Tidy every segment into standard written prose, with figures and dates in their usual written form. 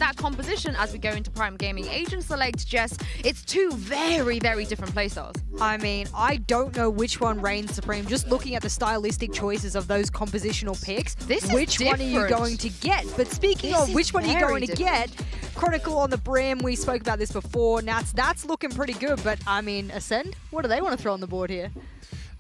that composition as we go into Prime Gaming Agent Select, Jess, it's two very, very different playstyles. I mean, I don't know which one reigns supreme. Just looking at the stylistic choices of those compositional picks, which one are you going to get? But speaking of which one are you going to get, Chronicle on the brim, we spoke about this before. That's looking pretty good, but I mean, Acend, what do they want to throw on the board here?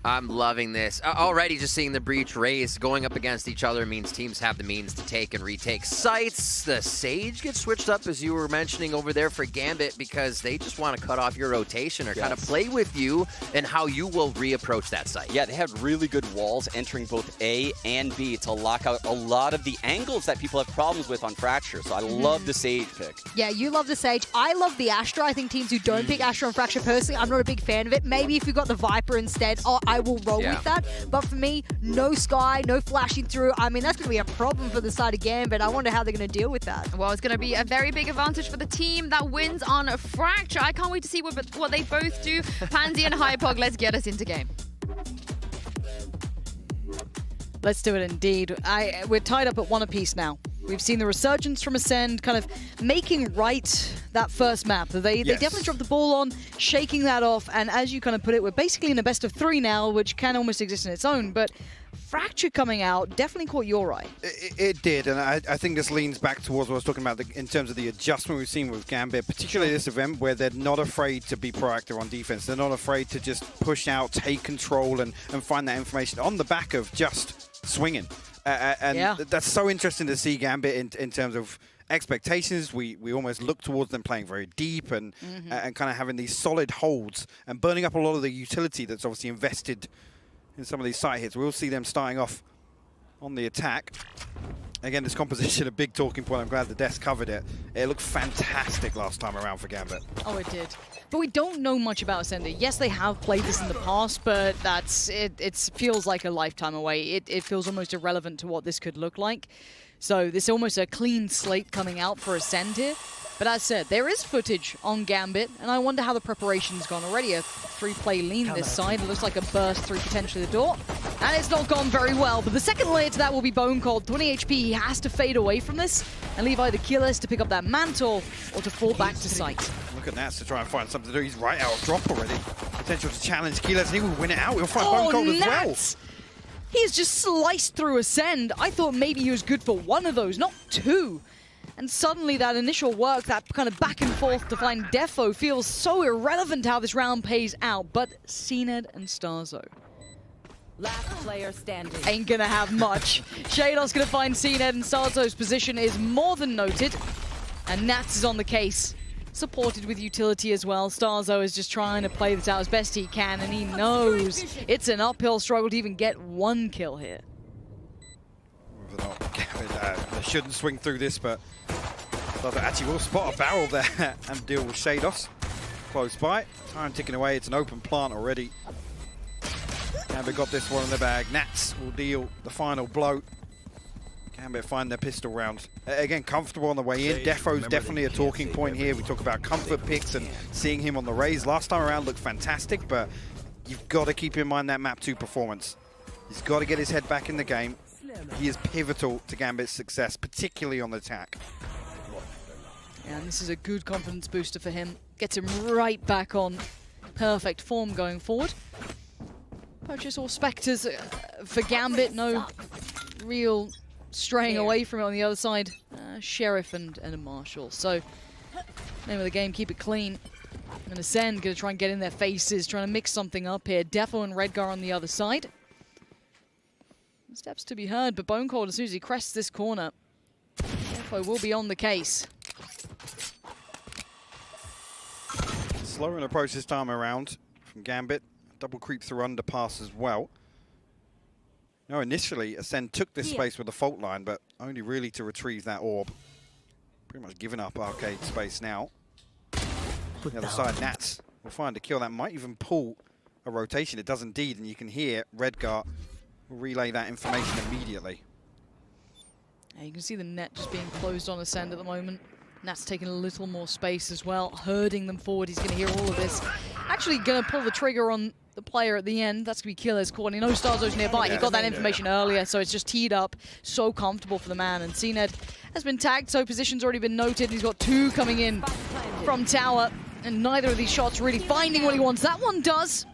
I'm loving this. Already just seeing the Breach race going up against each other means teams have the means to take and retake sites. The Sage gets switched up, as you were mentioning over there for Gambit, because they just want to cut off your rotation or kind of play with you and how you will reapproach that site. Yeah, they had really good walls entering both A and B to lock out a lot of the angles that people have problems with on Fracture. So I love the Sage pick. Yeah, you love the Sage. I love the Astra. I think teams who don't pick Astra on Fracture, personally, I'm not a big fan of it. Maybe if you got the Viper instead, I will roll with that. But for me, no Sky, no flashing through. I mean, that's going to be a problem for the side of Gambit. I wonder how they're going to deal with that. Well, it's going to be a very big advantage for the team that wins on Fracture. I can't wait to see what they both do. Pansy and Hypog, let's get us into game. Let's do it indeed. We're tied up at 1 apiece now. We've seen the resurgence from Acend kind of making right that first map. They definitely dropped the ball on, shaking that off, and as you kind of put it, we're basically in a best of 3 now, which can almost exist in its own, but Fracture coming out definitely caught your eye. It did, and I think this leans back towards what I was talking about in terms of the adjustment we've seen with Gambit, particularly this event where they're not afraid to be proactive on defense. They're not afraid to just push out, take control, and find that information on the back of just swinging. That's so interesting to see Gambit in terms of expectations. We almost look towards them playing very deep and kind of having these solid holds and burning up a lot of the utility that's obviously invested in some of these site hits. We'll see them starting off on the attack. Again, this composition, a big talking point. I'm glad the desk covered it. It looked fantastic last time around for Gambit. Oh, it did. But we don't know much about Acend. Yes, they have played this in the past, but it feels like a lifetime away. It feels almost irrelevant to what this could look like. So this is almost a clean slate coming out for Acend here. But as said, there is footage on Gambit, and I wonder how the preparation's gone already. A 3-play lean this side. It looks like a burst through potentially the door. And it's not gone very well. But the second layer to that will be Bone Cold. 20 HP, he has to fade away from this and leave either Keyless to pick up that mantle or to fall back to site. Look at Nats to try and find something to do. He's right out of drop already. Potential to challenge Keyless, and he will win it out. He'll find Bone Cold as well. He's just sliced through Acend. I thought maybe he was good for 1 of those, not 2. And suddenly that initial work, that kind of back and forth to find Defo feels so irrelevant how this round pays out. But cned and Starzo. Last player standing. Ain't gonna have much. Shadow's gonna find cned, and Starzo's position is more than noted. And Nats is on the case. Supported with utility as well. Starzo is just trying to play this out as best he can, and he knows it's an uphill struggle to even get 1 kill here. They shouldn't swing through this, but actually will spot a barrel there and deal with Shados. Close by. Time ticking away. It's an open plant already. Gambit got this one in the bag. Nats will deal the final blow. Gambit find their pistol round. Again, comfortable on the way in. Defo's definitely a talking point here. We talk about comfort picks and seeing him on the raise. Last time around looked fantastic, but you've got to keep in mind that map 2 performance. He's got to get his head back in the game. He is pivotal to Gambit's success, particularly on the attack. And this is a good confidence booster for him. Gets him right back on perfect form going forward. Purchase all Spectres for Gambit. No real straying away from it on the other side. Sheriff and a Marshal. So, name of the game, keep it clean. And Acend going to try and get in their faces, trying to mix something up here. Defo and Redgar on the other side. Steps to be heard, but Bone Cold, as soon as he crests this corner, Defo will be on the case. Slower an approach this time around from Gambit. Double creep through underpass as well. No, initially, Acend took this space with the fault line, but only really to retrieve that orb. Pretty much giving up arcade space now. The other side, Nats will find a kill. That might even pull a rotation. It does indeed, and you can hear Redgar will relay that information immediately. Yeah, you can see the net just being closed on Acend at the moment. Nat's taking a little more space as well, herding them forward. He's going to hear all of this. Actually going to pull the trigger on the player at the end. That's going to be Killer's corner. He knows Starzo's nearby. He got that information earlier, so it's just teed up. So comfortable for the man. And cned has been tagged, so position's already been noted. He's got 2 coming in from tower, and neither of these shots really finding what he wants. That one does.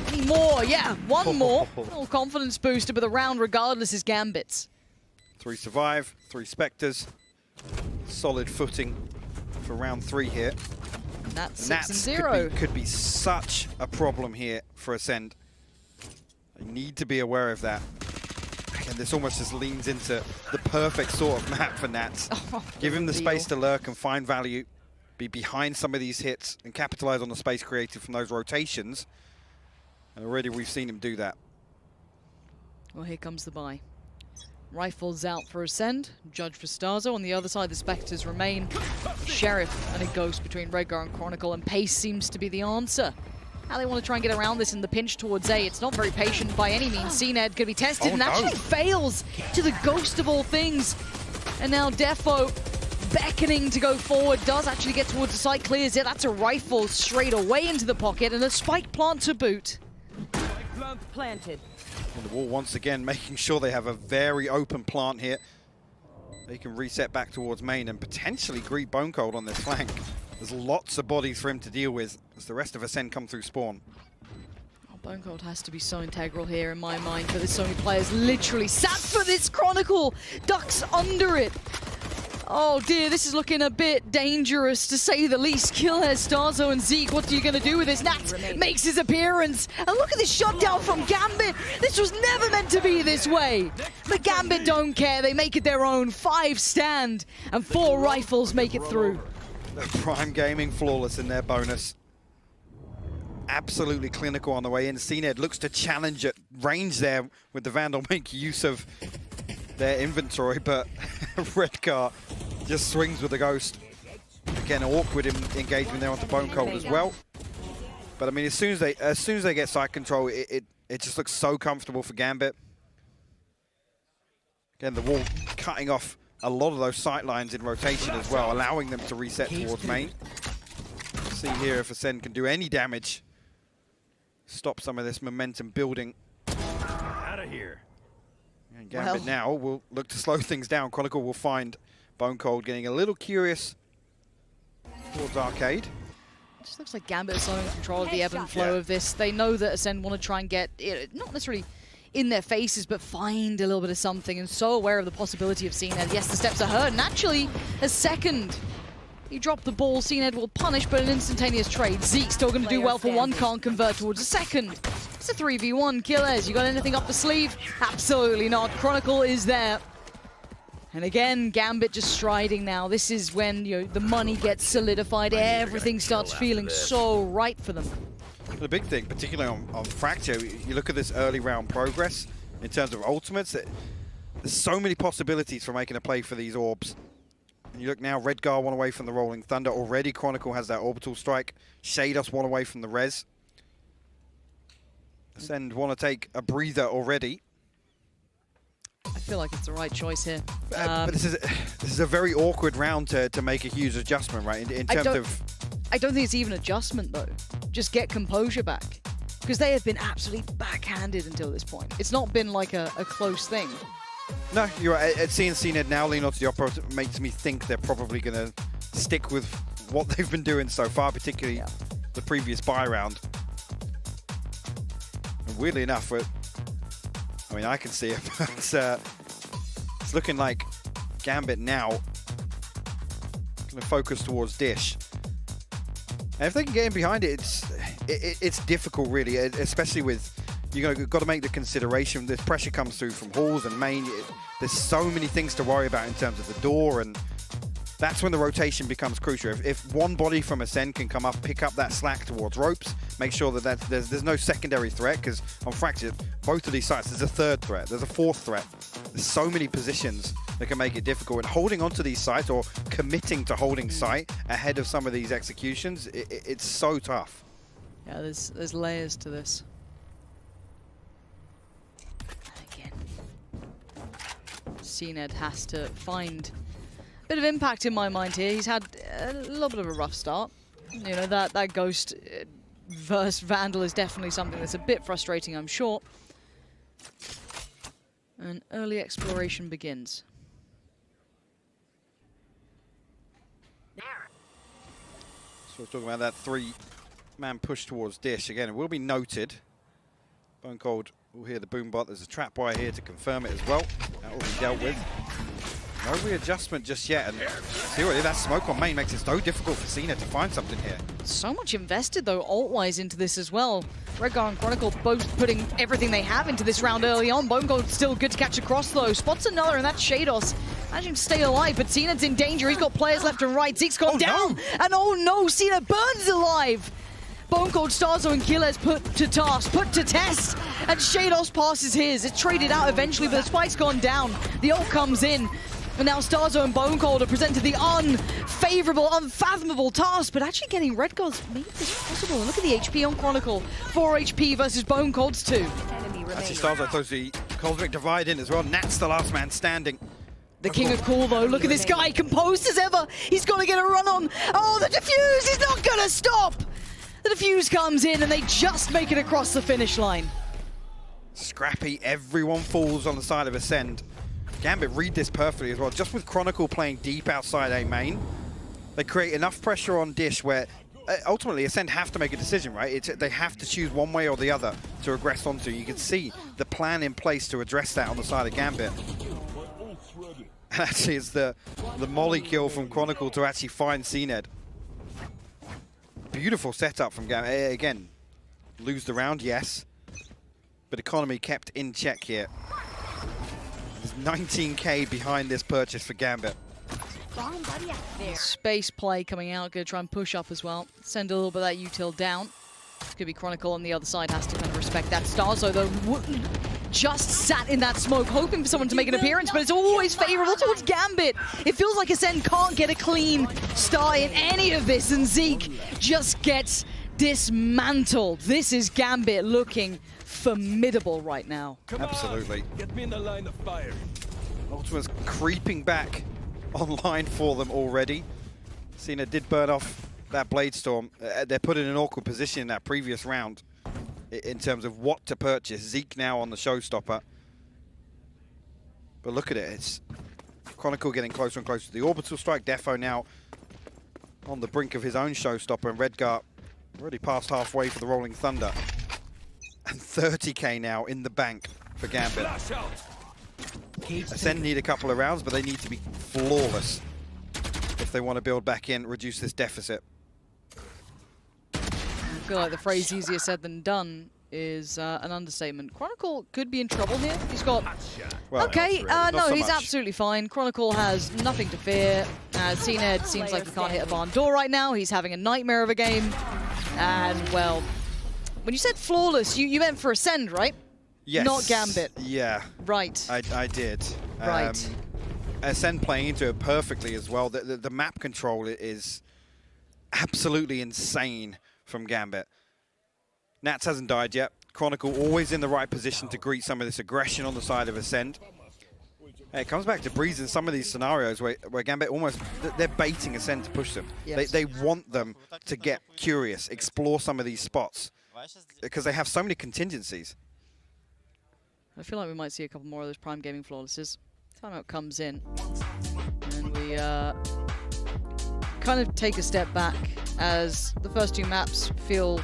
Any more? Yeah, 1 more. A little confidence booster, but the round, regardless, is Gambit's. 3 survive, 3 Spectres. Solid footing for round 3 here. And that's 6-0. Could be such a problem here for Acend. They need to be aware of that. Again, this almost just leans into the perfect sort of map for Nats. Give him the space to lurk and find value, be behind some of these hits, and capitalize on the space created from those rotations. And already we've seen him do that. Well, here comes the buy. Rifles out for Acend, Judge for Starzo. On the other side, the Spectres remain. Sheriff and a Ghost between Redgar and Chronicle, and pace seems to be the answer. How they want to try and get around this in the pinch towards A. It's not very patient by any means. cned going to be tested and actually fails to the Ghost of all things. And now Defo beckoning to go forward, does actually get towards the site, clears it. That's a rifle straight away into the pocket and a spike plant to boot. Plant planted. And the wall once again making sure they have a very open plant here. They can reset back towards main and potentially greet Bone Cold on this flank. There's lots of bodies for him to deal with as the rest of Acend come through spawn. Oh, Bone Cold has to be so integral here in my mind, but there's so many players literally sat for this Chronicle. Ducks under it. Oh dear, this is looking a bit dangerous to say the least. Killhead, Starzo and Zeke, what are you going to do with this? Nat makes his appearance. And look at this shutdown from Gambit. This was never meant to be this way. But Gambit don't care. They make it their own. 5 stand and 4 rifles make it through. Prime Gaming flawless in their bonus. Absolutely clinical on the way in. cned looks to challenge at range there with the Vandal, make use of their inventory, but Redgar just swings with the Ghost. Again, awkward engagement there onto Bone Cold as well. But I mean, as soon as they get side control, it just looks so comfortable for Gambit. Again, the wall cutting off a lot of those sight lines in rotation as well, allowing them to reset towards main. See here if Acend can do any damage. Stop some of this momentum building. Out of here. And Gambit now will look to slow things down. Chronicle will find Bone Cold getting a little curious towards Arcade. It just looks like Gambit is so in control of the ebb and flow of this. They know that Acend want to try and get, not necessarily in their faces, but find a little bit of something, and so aware of the possibility of cned. Yes, the steps are heard, and actually, a second. You drop the ball, cned will punish, but an instantaneous trade. Zeke's still going to do well for 1, can't convert towards a second. It's a 3v1, Killers. You got anything up the sleeve? Absolutely not. Chronicle is there. And again, Gambit just striding now. This is when the money gets solidified. Everything starts feeling so right for them. The big thing, particularly on Fracture, you look at this early round progress in terms of ultimates. There's so many possibilities for making a play for these orbs. And you look now, Redgar 1 away from the Rolling Thunder. Already Chronicle has that orbital strike. Shados 1 away from the res. Acend want to take a breather already. I feel like it's the right choice here. But this is a very awkward round to make a huge adjustment, right? In terms of... I don't think it's even adjustment, though. Just get composure back. Because they have been absolutely backhanded until this point. It's not been like a close thing. No, you're right. Seeing cned now lean onto the operator makes me think they're probably going to stick with what they've been doing so far, particularly the previous buy round. And weirdly enough, I mean, I can see it, but it's looking like Gambit now going to focus towards Dish. And if they can get in behind it, it's difficult, really, especially with, you've got to make the consideration. This pressure comes through from halls and main. There's so many things to worry about in terms of the door, and that's when the rotation becomes crucial. If one body from Acend can come up, pick up that slack towards ropes, make sure that there's no secondary threat, because on Fracture, both of these sites, there's a 3rd threat, there's a 4th threat. There's so many positions that can make it difficult, and holding onto these sites or committing to holding site ahead of some of these executions, it's so tough. Yeah, there's layers to this. Again, cned has to find a bit of impact in my mind here. He's had a little bit of a rough start. That Ghost versus Vandal is definitely something that's a bit frustrating, I'm sure. And early exploration begins. So we're talking about that 3-man push towards Dish. Again, it will be noted. Bone Cold will hear the boom bot. There's a trap wire here to confirm it as well. That will be dealt with. No readjustment just yet. And seriously, that smoke on main makes it so difficult for cned to find something here. So much invested, though, ult-wise into this as well. Redgar and Chronicle both putting everything they have into this round early on. Bone Cold still good to catch across, though. Spots another, and that's Shados. Managing to stay alive, but cned's in danger. He's got players left and right. Zeke's gone down, no. and oh no, cned burns alive. Bone Cold, Starzo, and Gilles put to task, put to test, and Shados passes his. It's traded out eventually, but the spike's gone down. The ult comes in, and now Starzo and Bone Cold are presented the unfavorable, unfathomable task, but actually getting Redgar's made this possible. And look at the HP on Chronicle. 4 HP versus Bone Cold's 2. Actually, Starzo throws the Cosmic Divide in as well. Nat's the last man standing. The King of Cool, though, look at this guy, composed as ever. He's got to get a run on. Oh, the defuse is not going to stop. The defuse comes in, and they just make it across the finish line. Scrappy, everyone falls on the side of Acend. Gambit read this perfectly as well. Just with Chronicle playing deep outside A main, they create enough pressure on Dish where ultimately Acend have to make a decision, right? They have to choose one way or the other to regress onto. You can see the plan in place to address that on the side of Gambit. Actually, it's the molly kill from Chronicle to actually find cned. Beautiful setup from Gambit. Again, lose the round, yes. But economy kept in check here. There's 19k behind this purchase for Gambit. Space play coming out, gonna try and push up as well. Send a little bit of that util down. Could be Chronicle on the other side, has to kind of respect that. Starzo, though, just sat in that smoke, hoping for someone to make an appearance, but it's always favorable towards Gambit. It feels like Acend can't get a clean start in any of this, and Zeke just gets dismantled. This is Gambit looking formidable right now. Absolutely. Get me in the line of fire. Ultima's creeping back online for them already. cned did burn off that Blade Storm. They're put in an awkward position in that previous round in terms of what to purchase. Zeke now on the showstopper. But look at it. It's Chronicle getting closer and closer to the orbital strike. Defo now on the brink of his own showstopper. And Redgar already past halfway for the Rolling Thunder. And 30k now in the bank for Gambit. Acend need a couple of rounds, but they need to be flawless if they want to build back in, reduce this deficit. I feel like the phrase easier said than done is an understatement. Chronicle could be in trouble here. He's got... Well, okay, not no, so he's much. absolutely fine. Chronicle has nothing to fear. cned seems like he can't hit a barn door right now. He's having a nightmare of a game. And, well, when you said flawless, you meant for Acend, right? Yes. Not Gambit. Yeah. Right. I did. Right. Acend playing into it perfectly as well. The map control is absolutely insane from Gambit. Nats hasn't died yet. Chronicle always in the right position to greet some of this aggression on the side of Acend. Hey, it comes back to Breeze in some of these scenarios where Gambit almost, they're baiting Acend to push them. Yes. They want them to get curious, explore some of these spots, because they have so many contingencies. I feel like we might see a couple more of those Prime Gaming flawlesses. Timeout comes in, and we kind of take a step back as the first two maps feel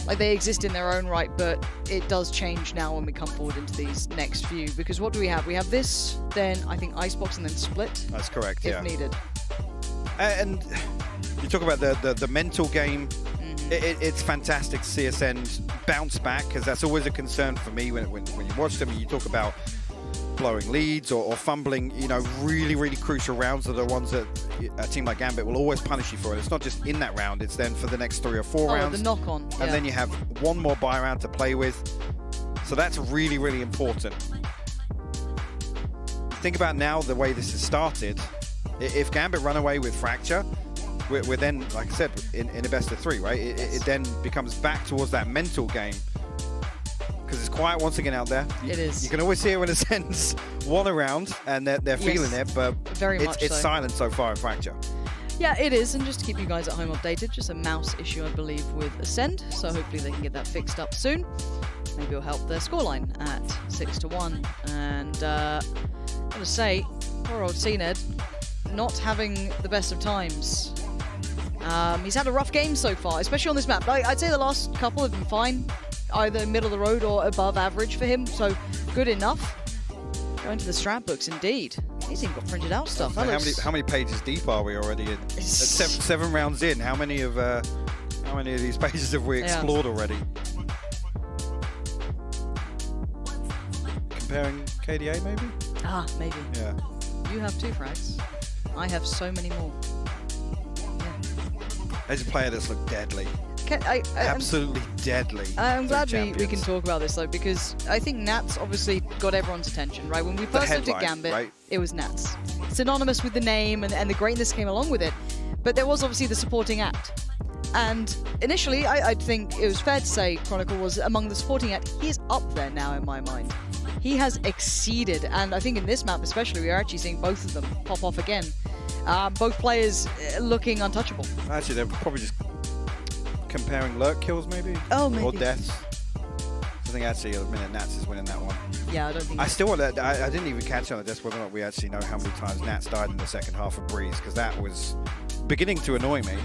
like they exist in their own right, but it does change now when we come forward into these next few, because what do we have? We have this, then I think Icebox, and then Split. That's correct, if needed. And you talk about the mental game. It's fantastic to see Acend bounce back, because that's always a concern for me when you watch them and you talk about blowing leads or fumbling, you know, really crucial rounds are the ones that a team like Gambit will always punish you for. And it's not just in that round, it's then for the next 3 or 4 rounds. The knock-on. And then you have one more buy round to play with. So that's really important. Think about now the way this has started. If Gambit run away with Fracture, we're then, like I said, in a best of 3, right? It then becomes back towards that mental game. Because it's quiet once again out there. It is. You can always hear when Acend's won a round and they're feeling it, but very much it's so. silent so far in Fracture. Yeah, it is, and just to keep you guys at home updated, just a mouse issue, I believe, with Acend, so hopefully they can get that fixed up soon. Maybe it'll help their scoreline at 6-1. And I gotta say, poor old cned, not having the best of times. He's had a rough game so far, especially on this map. I'd say the last couple have been fine, either middle of the road or above average for him, so good enough. Going to the strat books, indeed. He's even got printed out stuff. How many pages deep are we already in? Seven rounds in. How many of these pages have we explored already? Comparing KDA, maybe? Ah, maybe. Yeah. You have 2 frags. I have so many more. As a player that's looked deadly. Absolutely deadly. I'm glad we can talk about this, though, because I think Nats obviously got everyone's attention, right? When we first looked at Gambit, right? It was Nats. Synonymous with the name, and the greatness came along with it. But there was obviously the supporting act. And initially, I think it was fair to say Chronicle was among the supporting act. He is up there now in my mind. He has exceeded, and I think in this map especially, we are actually seeing both of them pop off again. Both players looking untouchable. Actually, they're probably just comparing lurk kills, maybe? Oh, maybe. Or deaths. I think actually at the minute Nats is winning that one. Yeah, I don't think... I still want to... I didn't even catch on the desk whether or not we actually know how many times Nats died in the second half of Breeze, because that was beginning to annoy me.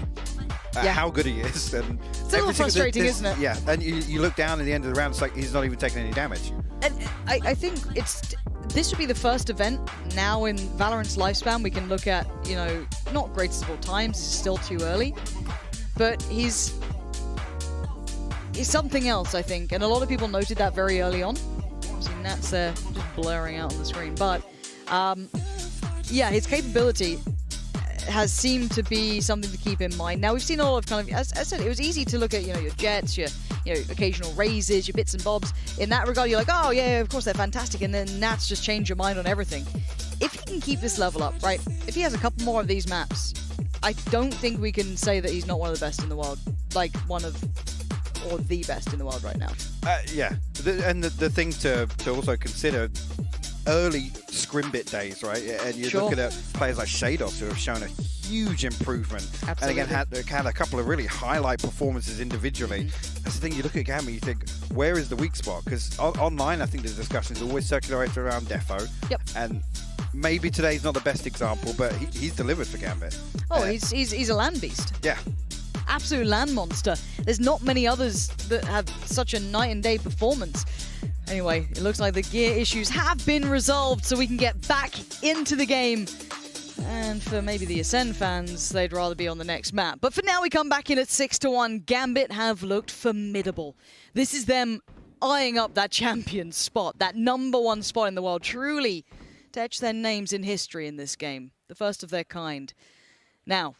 How good he is. And it's a little frustrating, isn't it? Yeah, and you look down at the end of the round, it's like he's not even taking any damage. And I think this would be the first event now in Valorant's lifespan we can look at, you know, not greatest of all times, it's still too early, but he's something else, I think, and a lot of people noted that very early on. Obviously, Nats there just blurring out on the screen, but yeah, his capability has seemed to be something to keep in mind. Now, we've seen a lot of kind of, as I said, it was easy to look at, you know, your jets, your occasional raises, your bits and bobs. In that regard, you're like, oh, yeah, of course, they're fantastic, and then Nats just change your mind on everything. If he can keep this level up, right, if he has a couple more of these maps, I don't think we can say that he's not one of the best in the world, like one of, or the best in the world right now. Yeah, and the thing to also consider, early Scrimbit days, right? And you're looking at players like Shados who have shown a huge improvement. Absolutely. And again, had a couple of really highlight performances individually. That's the thing, you look at Gambit, you think, where is the weak spot? Because online, I think the discussion is always circulated around Defo. Yep. And maybe today's not the best example, but he's delivered for Gambit. Oh, he's a land beast. Yeah. Absolute land monster. There's not many others that have such a night and day performance. Anyway, it looks like the gear issues have been resolved, so we can get back into the game. And for maybe the Acend fans, they'd rather be on the next map. But for now, we come back in at 6-1. Gambit have looked formidable. This is them eyeing up that champion spot, that #1 spot in the world, truly to etch their names in history in this game. The first of their kind. Now,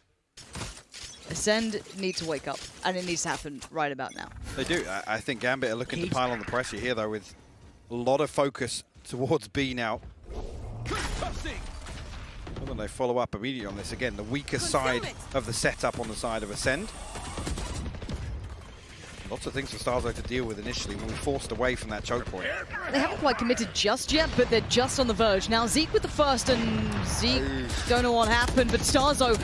Acend needs to wake up, and it needs to happen right about now. They do. I think Gambit are looking to pile on the pressure here, though, with a lot of focus towards B now. And then they follow up immediately on this. Again, the weaker side of the setup on the side of Acend. Lots of things for Starzo to deal with initially when we forced away from that choke point. They haven't quite committed just yet, but they're just on the verge. Now Zeke with the first, and Zeke, don't know what happened, but Starzo,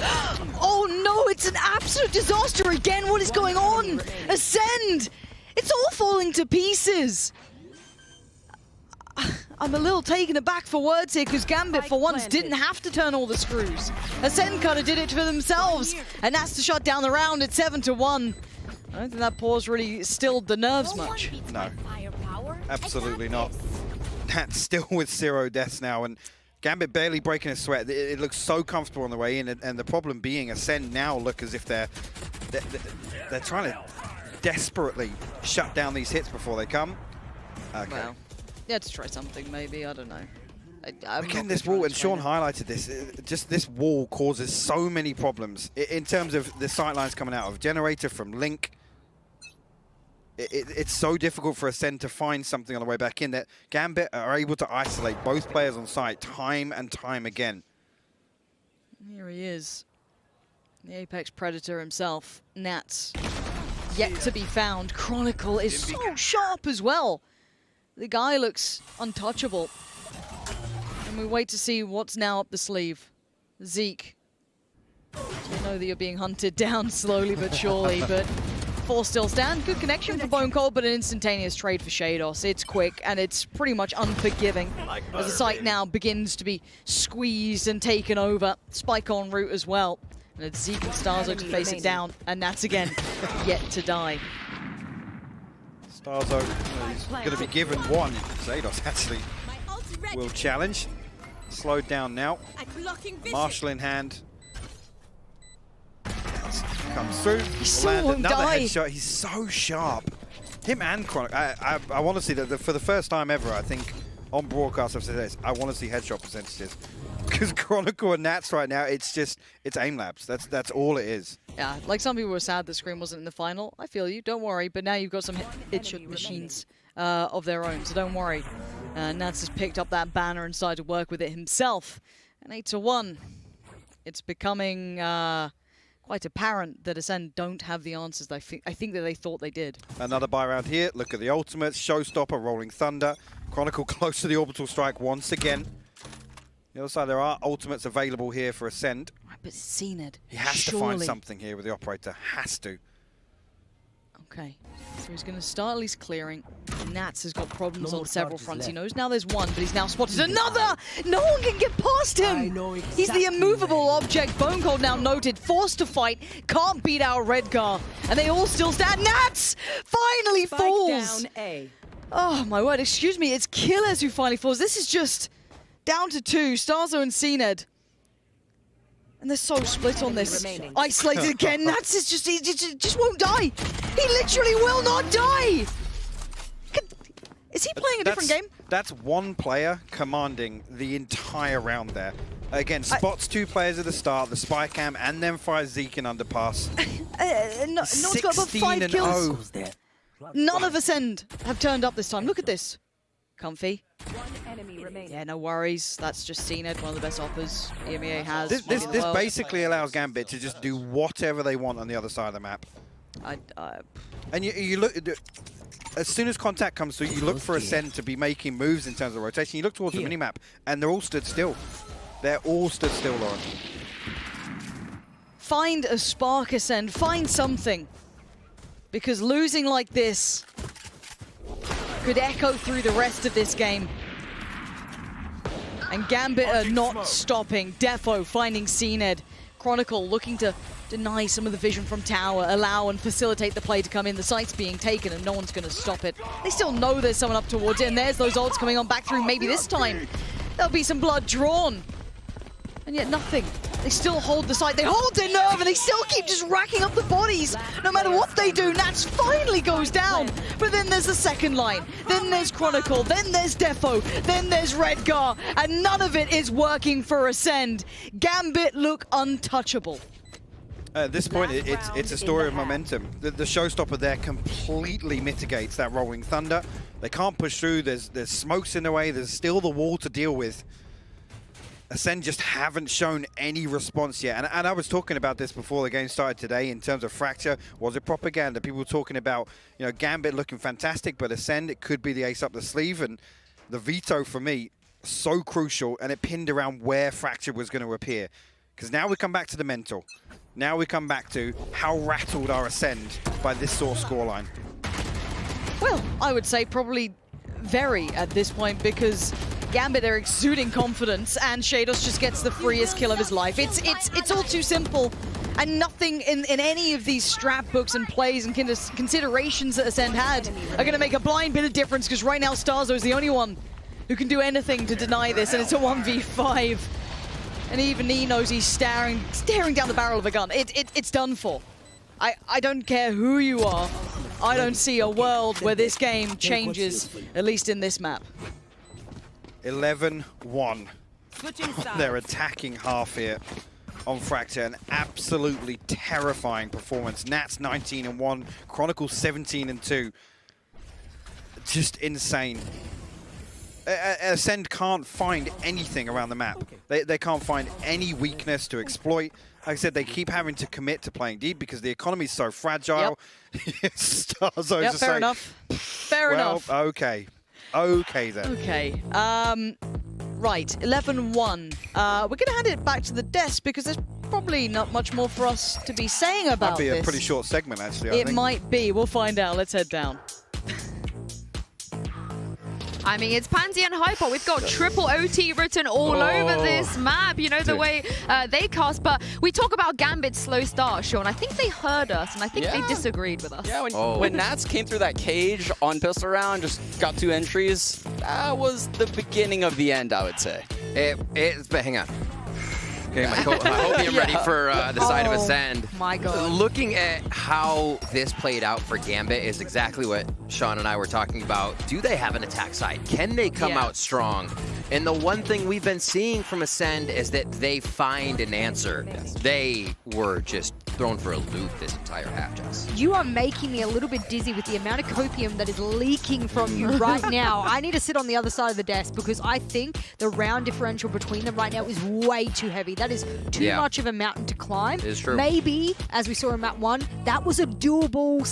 oh no, it's an absolute disaster again. What is going on? Acend, it's all falling to pieces. I'm a little taken aback for words here, because Gambit for once didn't have to turn all the screws. Acend kind of did it for themselves, and that's to shut down the round at 7-1. I don't think that pause really stilled the nerves much. No, absolutely not. That's still with 0 deaths now, and Gambit barely breaking a sweat. It looks so comfortable on the way in, and the problem being Acend now look as if they're trying to desperately shut down these hits before they come. Okay. Well, yeah, to try something maybe, I don't know. Again, this wall, and Sean highlighted this, just this wall causes so many problems in terms of the sight lines coming out of Generator from Link. It's so difficult for Acend to find something on the way back in that Gambit are able to isolate both players on site time and time again. Here he is, the Apex Predator himself, Nats, yet to be found. Chronicle is so sharp as well. The guy looks untouchable. And we wait to see what's now up the sleeve. Zeke. know that you're being hunted down slowly but surely, but 4 still stand. Good connection for Bone Cold, but an instantaneous trade for Shados. It's quick, and it's pretty much unforgiving as the site now begins to be squeezed and taken over. Spike en route as well. And it's Zeke and Starzo to face it down, and that's again yet to die. Starzo is going to be given one. Shados actually will challenge. Slowed down now. Marshall in hand. Comes through. He still won't another die. headshot. He's so sharp. Him and Chronicle. I want to see that for the first time ever, I think, on broadcast I've said this, I want to see headshot percentages. Because Chronicle and Nats right now, it's aim labs. That's all it is. Yeah, like some people were sad that Scream wasn't in the final. I feel you, don't worry. But now you've got some headshot machines of their own, so don't worry. Nats has picked up that banner and started to work with it himself. And 8-1. It's becoming quite apparent that Acend don't have the answers I think that they thought they did. Another buy round here. Look at the ultimates. Showstopper, Rolling Thunder. Chronicle close to the orbital strike once again. The other side, there are ultimates available here for Acend. Right, but cned. He has to find something here with the operator. Has to. Okay, so he's going to start at least clearing. Nats has got problems on several fronts. He knows now there's one, but he's now spotted another! No one can get past him! He's the immovable object. Bone Cold now noted, forced to fight, can't beat our Redgar. And they all still stand. Nats finally falls! Down A. Oh my word, excuse me, it's Killers who finally falls. This is just down to 2, Starzo and cned. And they're so split on this. Isolated again. Nats is just, he just won't die. He literally will not die. Is he playing a different game? That's one player commanding the entire round there. Again, spots 2 players at the start, the spy cam, and then fires Zeke in underpass. No one's got about 5 kills. None of Acend have turned up this time. Look at this. Comfy. Yeah, no worries. That's just cned, one of the best offers EMEA has. This basically allows Gambit to just do whatever they want on the other side of the map. And you look, as soon as contact comes through, you look for Acend to be making moves in terms of rotation. You look towards the minimap, and they're all stood still. They're all stood still, Lauren. Find a spark, Acend. Find something. Because losing like this could echo through the rest of this game. And Gambit are not stopping. Defo finding cned. Chronicle looking to deny some of the vision from tower, allow and facilitate the play to come in. The site's being taken and no one's going to stop it. They still know there's someone up towards it, and there's those ults coming on back through. Maybe this time there'll be some blood drawn. And yet nothing. They still hold the site. They hold their nerve and they still keep just racking up the bodies. No matter what they do, Nats finally goes down. But then there's the second line. Then there's Chronicle. Then there's Defo. Then there's Redgar. And none of it is working for Acend. Gambit look untouchable. At this point, it's a story of momentum. The showstopper there completely mitigates that Rolling Thunder. They can't push through. There's smokes in the way. There's still the wall to deal with. Acend just haven't shown any response yet. And I was talking about this before the game started today in terms of Fracture. Was it propaganda? People were talking about, you know, Gambit looking fantastic, but Acend, it could be the ace up the sleeve. And the veto for me, so crucial, and it pinned around where Fracture was going to appear. Because now we come back to the mental. Now we come back to how rattled are Acend by this sort of scoreline. Well, I would say probably very at this point, because Gambit are exuding confidence, and Shados just gets the freest kill of his life. It's all too simple, and nothing in any of these strat books and plays and considerations that Acend had are going to make a blind bit of difference, because right now Starzo is the only one who can do anything to deny this, and it's a 1v5. And even he knows he's staring down the barrel of a gun. It's done for. I don't care who you are. I don't see a world where this game changes, at least in this map. 11-1. They're attacking half here on Fracture. An absolutely terrifying performance. Nats 19-1, Chronicle 17-2. Just insane. Acend can't find anything around the map. They can't find any weakness to exploit. Like I said, they keep having to commit to playing deep because the economy is so fragile. Yep. Starzo's fair enough. Fair enough. Okay. Okay then. Okay. Right, 11-1. We're going to hand it back to the desk because there's probably not much more for us to be saying about this. Might be a this. pretty short segment, actually, I think. It might be. We'll find out. Let's head down. I mean, it's Pansy and Hyper. We've got triple OT written all over this map, you know, the way they cast. But we talk about Gambit's slow start, Sean. I think they heard us, and I think they disagreed with us. Yeah, when Nats came through that cage on pistol round, just got 2 entries, that was the beginning of the end, I would say. But hang on. Okay, I hope I'm ready for the side of Acend. My God. Looking at how this played out for Gambit is exactly what Sean and I were talking about. Do they have an attack side? Can they come out strong? And the one thing we've been seeing from Acend is that they find an answer. They were just thrown for a loop this entire half, Jess. You are making me a little bit dizzy with the amount of copium that is leaking from you right now. I need to sit on the other side of the desk because I think the round differential between them right now is way too heavy. That is too much of a mountain to climb. It is true. Maybe, as we saw in map 1, that was a doable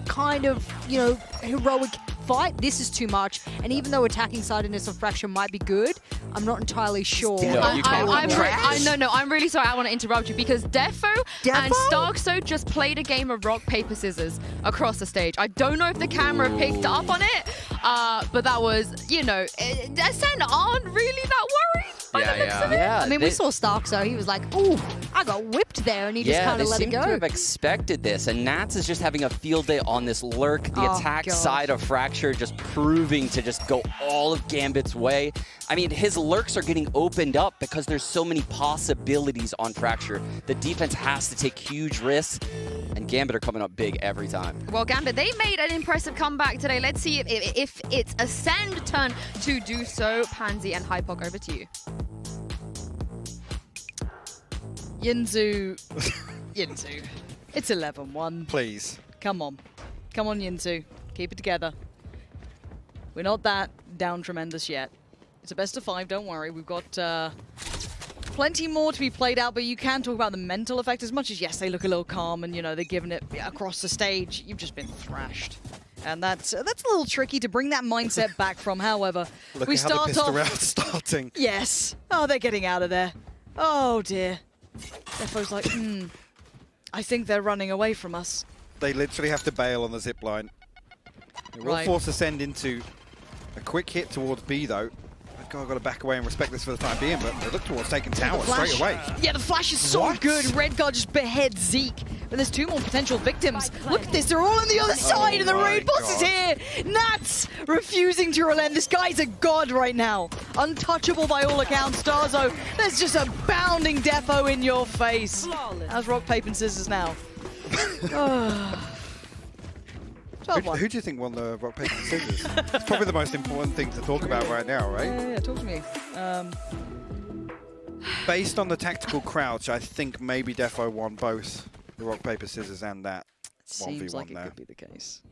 / kind of, you know, heroic fight. This is too much. And even though attacking sidedness of Fracture might be good, I'm not entirely sure. I'm really sorry. I want to interrupt you because Defo and Starkso just played a game of rock, paper, scissors across the stage. I don't know if the camera picked up on it, but that was, you know, Acend aren't really that worried. I mean, we saw Starkso. He was like, "Ooh, I got whipped there," and he just kind of let it go. They seem to have expected this, and Nats is just having a field day on this lurk. The attack side of Fracture just proving to just go all of Gambit's way. I mean, his lurks are getting opened up because there's so many possibilities on Fracture. The defense has to take huge risks, and Gambit are coming up big every time. Well, Gambit, they made an impressive comeback today. Let's see if it's Acend turn to do so. Pansy and Hypok, over to you. Yinzu. It's 11-1. Please. Come on, Yinzu. Keep it together. We're not that down tremendous yet. It's a best of 5, don't worry. We've got plenty more to be played out, but you can talk about the mental effect as much as, yes, they look a little calm and, you know, they're giving it across the stage. You've just been thrashed. And that's a little tricky to bring that mindset back from. However, look we at how start the pistol off round starting. Yes. Oh, they're getting out of there. Oh, dear. Defo's like, I think they're running away from us. They literally have to bail on the zip line. It will force Acend into a quick hit towards B, though. I've got to back away and respect this for the time being, but they look towards taking tower straight away. Yeah, the flash is so good. Redguard just beheads Zeke. But there's 2 more potential victims. Look at this, they're all on the other side, and the raid boss is here. Nats refusing to relent. This guy's a god right now. Untouchable by all accounts. Starzo, there's just a bounding Defo in your face. How's rock, paper, and scissors now? Who do you think won the rock, paper, and scissors? It's probably the most important thing to talk about right now, right? Yeah, talk to me. Based on the tactical crouch, I think maybe Defo won both the rock, paper, scissors and that 1v1 Seems like it there. could be the case.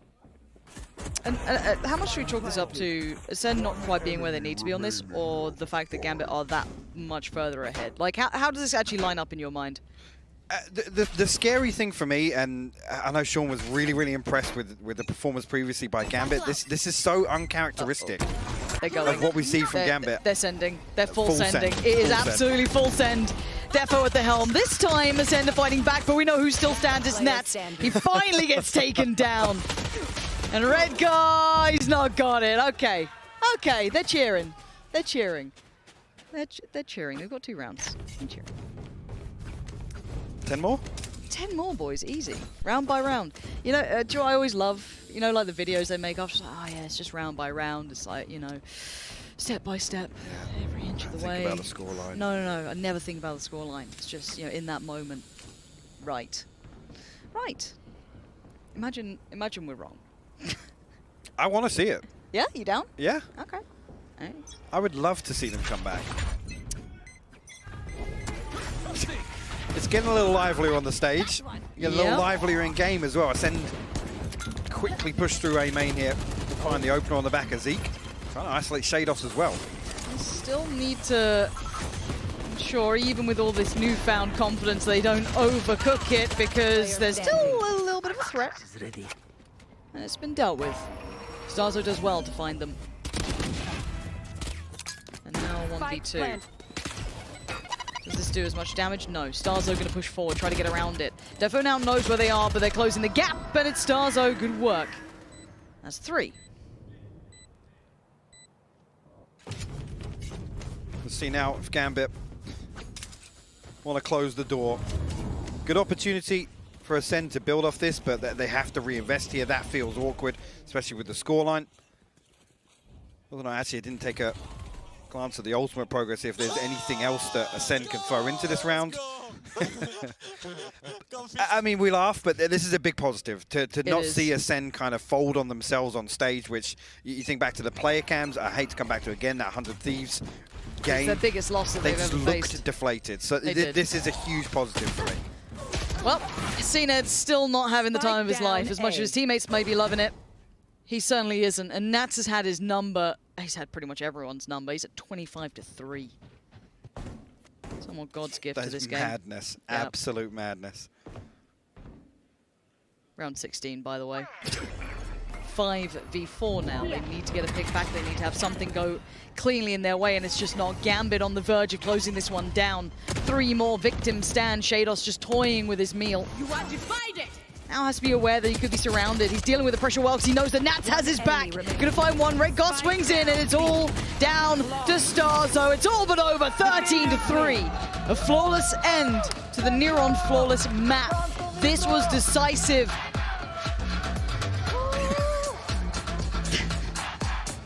And how much should we chalk this up to Acend not quite being where they need to be on this, or the fact that Gambit are that much further ahead? Like, how does this actually line up in your mind? The scary thing for me, and I know Sean was really impressed with the performance previously by Gambit, this is so uncharacteristic of what we see from Gambit. They're sending. They're full sending. Send. It is Full absolutely full send. Defo at the helm. This time, Acend are fighting back, but we know who still stands is Nats. He finally gets taken down. And Red Guy's not got it. Okay. Okay, they're cheering. They're cheering. They're cheering. They've got 2 rounds. They're cheering. 10 more? 10 more, boys. Easy. Round by round. You know, do you know what I always love? You know, like the videos they make after, oh yeah, it's just round by round. It's like, you know, step by step, every inch of the way. Think about the scoreline. No. I never think about the scoreline. It's just, you know, in that moment. Right. Imagine we're wrong. I want to see it. Yeah? You down? Yeah. Okay. Right. I would love to see them come back. It's getting a little livelier on the stage. Get a little livelier in game as well. Acend quickly push through A main here. Find the opener on the back of Zeke. Trying to isolate Shados as well. They still need to ensure, even with all this newfound confidence, they don't overcook it, because there's still a little bit of a threat. And it's been dealt with. Starzo does well to find them. And now 1v2. Does this do as much damage? No. Starzo going to push forward, try to get around it. Defo now knows where they are, but they're closing the gap, and it's Starzo. Good work. That's 3. Let's see now if Gambit want to close the door. Good opportunity for Acend to build off this, but they have to reinvest here. That feels awkward, especially with the scoreline. Although actually I didn't take a glance at the ultimate progress if there's anything else that Acend can throw into this round. I mean, we laugh, but this is a big positive to not see Acend kind of fold on themselves on stage, which you think back to the player cams. I hate to come back to again, that 100 Thieves game. It's the biggest loss that they've ever looked faced. Deflated. So this is a huge positive for me. Well, cned's still not having the time of his life. As much as his teammates may be loving it, he certainly isn't. And Nats has had his number. He's had pretty much everyone's number. He's at 25-3. Somewhat God's gift to this game. Madness. Yep. Absolute madness. Round 16, by the way. 5v4 now. They need to get a pick back. They need to have something go cleanly in their way, and it's just not. Gambit on the verge of closing this one down. 3 more victims stand. Shados just toying with his meal. You want to find it? Now has to be aware that he could be surrounded. He's dealing with the pressure well because he knows that Nats has his back. Gonna find one. Red God swings in, and it's all down to Starzo. It's all but over. 13-3. A flawless end to the Neuron flawless map. This was decisive.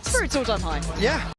Spirits all-time high. Yeah.